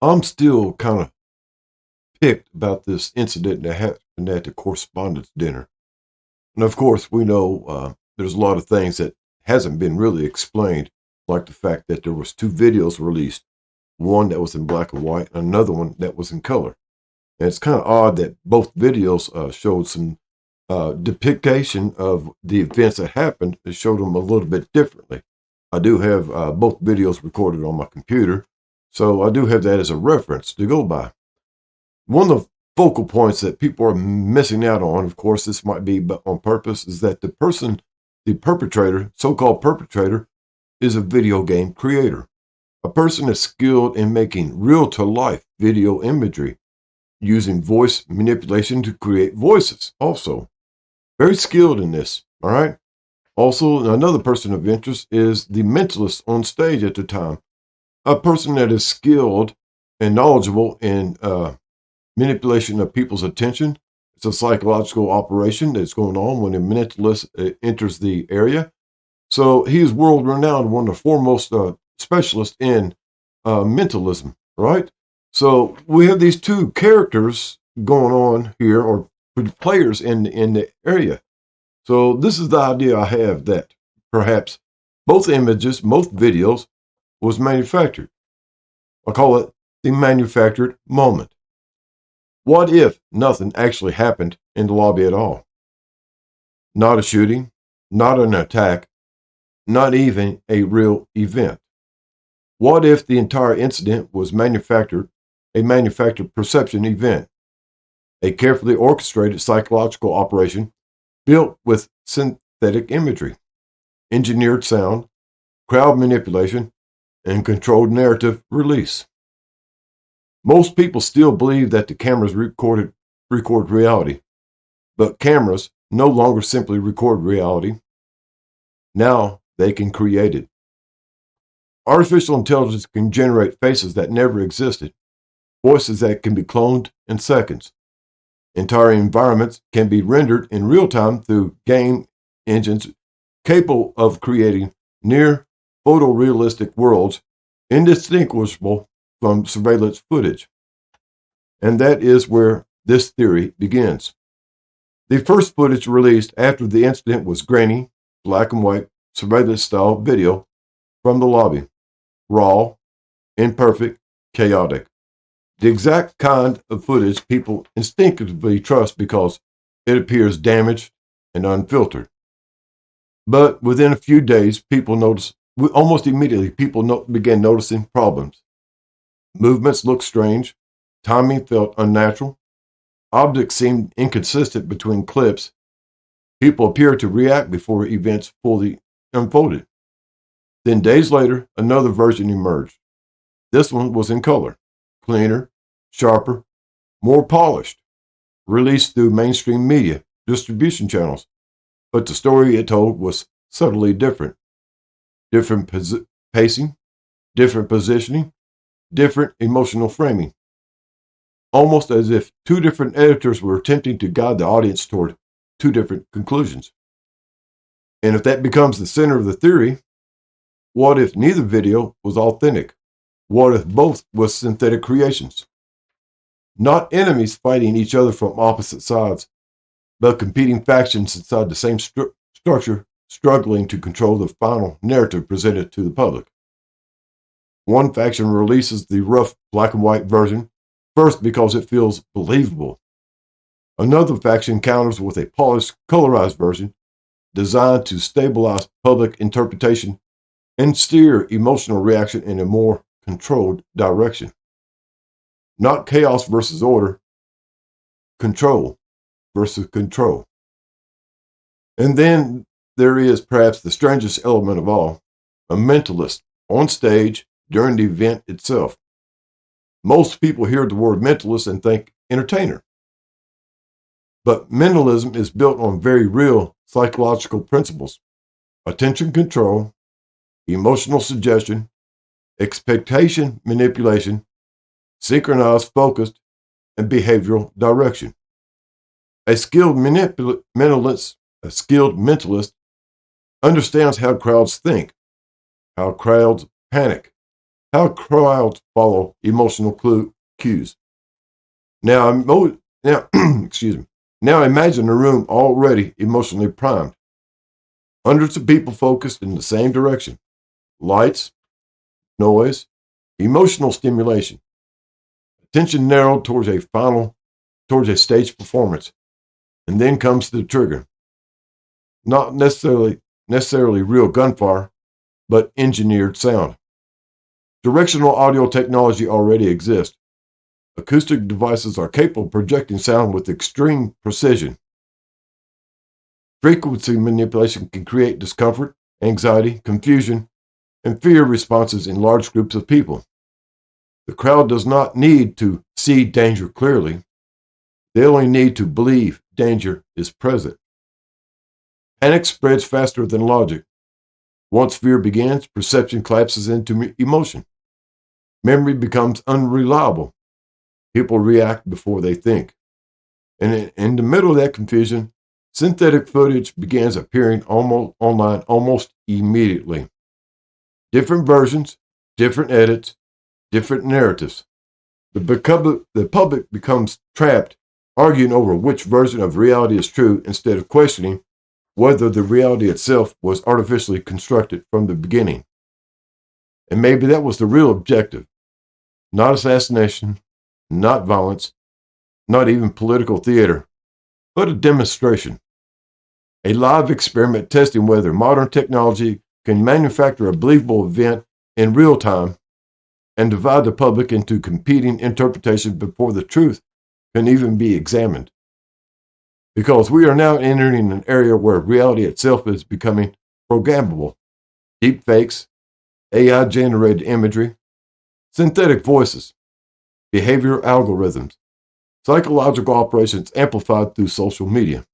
I'm still kind of picked about this incident that happened at the correspondence dinner. And of course, we know there's a lot of things that hasn't been really explained, like the fact that there was two videos released, one that was in black and white, and another one that was in color. And it's kind of odd that both videos showed some depiction of the events that happened. It showed them a little bit differently. I do have both videos recorded on my computer, so I do have that as a reference to go by. One of the focal points that people are missing out on, of course, this might be on purpose, is that the perpetrator, so-called perpetrator, is a video game creator. A person is skilled in making real-to-life video imagery, using voice manipulation to create voices also. Very skilled in this, all right? Also, another person of interest is the mentalist on stage at the time, a person that is skilled and knowledgeable in manipulation of people's attention. It's a psychological operation that's going on when a mentalist enters the area. So he is world renowned, one of the foremost specialists in mentalism, right? So we have these two characters going on here, or players in the area. So this is the idea I have, that perhaps both images, both videos was manufactured. I call it the manufactured moment. What if nothing actually happened in the lobby at all? Not a shooting, not an attack, not even a real event. What if the entire incident was a manufactured perception event, a carefully orchestrated psychological operation built with synthetic imagery, engineered sound, crowd manipulation, and controlled narrative release? Most people still believe that the cameras record reality, but cameras no longer simply record reality. Now they can create it. Artificial intelligence can generate faces that never existed, voices that can be cloned in seconds. Entire environments can be rendered in real time through game engines capable of creating near photorealistic worlds indistinguishable from surveillance footage. And that is where this theory begins. The first footage released after the incident was grainy, black and white, surveillance-style video from the lobby. Raw, imperfect, chaotic. The exact kind of footage people instinctively trust because it appears damaged and unfiltered. But within a few days, almost immediately, people began noticing problems. Movements looked strange, timing felt unnatural, objects seemed inconsistent between clips, people appeared to react before events fully unfolded. Then days later, another version emerged. This one was in color, cleaner, sharper, more polished, released through mainstream media distribution channels. But the story it told was subtly different. Different pacing, different positioning, different emotional framing. Almost as if two different editors were attempting to guide the audience toward two different conclusions. And if that becomes the center of the theory, what if neither video was authentic? What if both were synthetic creations? Not enemies fighting each other from opposite sides, but competing factions inside the same structure struggling to control the final narrative presented to the public. One faction releases the rough black and white version, first because it feels believable. Another faction counters with a polished, colorized version designed to stabilize public interpretation and steer emotional reaction in a more controlled direction. Not chaos versus order, control versus control. And then there is perhaps the strangest element of all, a mentalist on stage during the event itself. Most people hear the word mentalist and think entertainer. But mentalism is built on very real psychological principles: attention control, emotional suggestion, expectation manipulation, synchronized focus, and behavioral direction. A skilled mentalist understands how crowds think, how crowds panic, how crowds follow emotional cues. Now, now, excuse me. Now imagine a room already emotionally primed. Hundreds of people focused in the same direction. Lights, noise, emotional stimulation. Attention narrowed towards a stage performance. And then comes the trigger. Not necessarily real gunfire, but engineered sound. Directional audio technology already exists. Acoustic devices are capable of projecting sound with extreme precision. Frequency manipulation can create discomfort, anxiety, confusion, and fear responses in large groups of people. The crowd does not need to see danger clearly. They only need to believe danger is present. Panic spreads faster than logic. Once fear begins, perception collapses into emotion. Memory becomes unreliable. People react before they think. And in the middle of that confusion, synthetic footage begins appearing online almost immediately. Different versions, different edits, different narratives. The public becomes trapped, arguing over which version of reality is true instead of questioning whether the reality itself was artificially constructed from the beginning. And maybe that was the real objective. Not assassination, not violence, not even political theater, but a demonstration. A live experiment testing whether modern technology can manufacture a believable event in real time and divide the public into competing interpretations before the truth can even be examined. Because we are now entering an area where reality itself is becoming programmable. Deepfakes, AI generated imagery, synthetic voices, behavioral algorithms, psychological operations amplified through social media.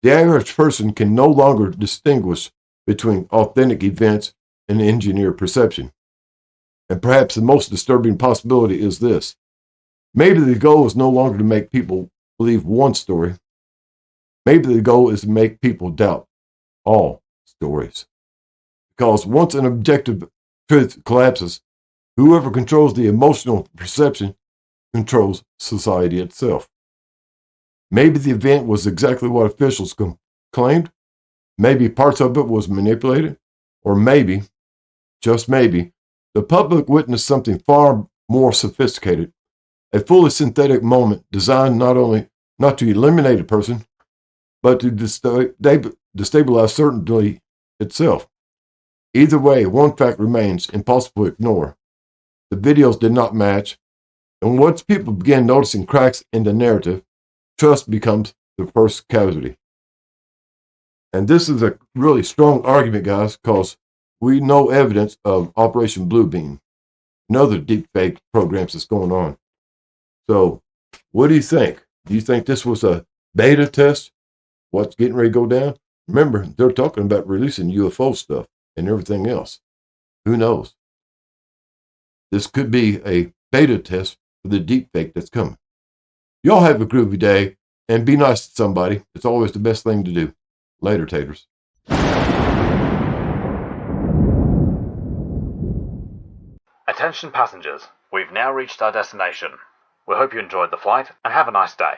The average person can no longer distinguish between authentic events and engineered perception. And perhaps the most disturbing possibility is this. Maybe the goal is no longer to make people believe one story. Maybe the goal is to make people doubt all stories. Because once an objective truth collapses, whoever controls the emotional perception controls society itself. Maybe the event was exactly what officials claimed. Maybe parts of it was manipulated. Or maybe, just maybe, the public witnessed something far more sophisticated. A fully synthetic moment designed not to eliminate a person, but to destabilize certainty itself. Either way, one fact remains impossible to ignore. The videos did not match, and once people began noticing cracks in the narrative, trust becomes the first casualty. And this is a really strong argument, guys, because we know evidence of Operation Bluebeam and other deepfake programs that's going on. So, what do you think? Do you think this was a beta test? What's getting ready to go down? Remember, they're talking about releasing UFO stuff and everything else. Who knows? This could be a beta test for the deepfake that's coming. Y'all have a groovy day and be nice to somebody. It's always the best thing to do. Later, taters. Attention passengers, we've now reached our destination. We hope you enjoyed the flight and have a nice day.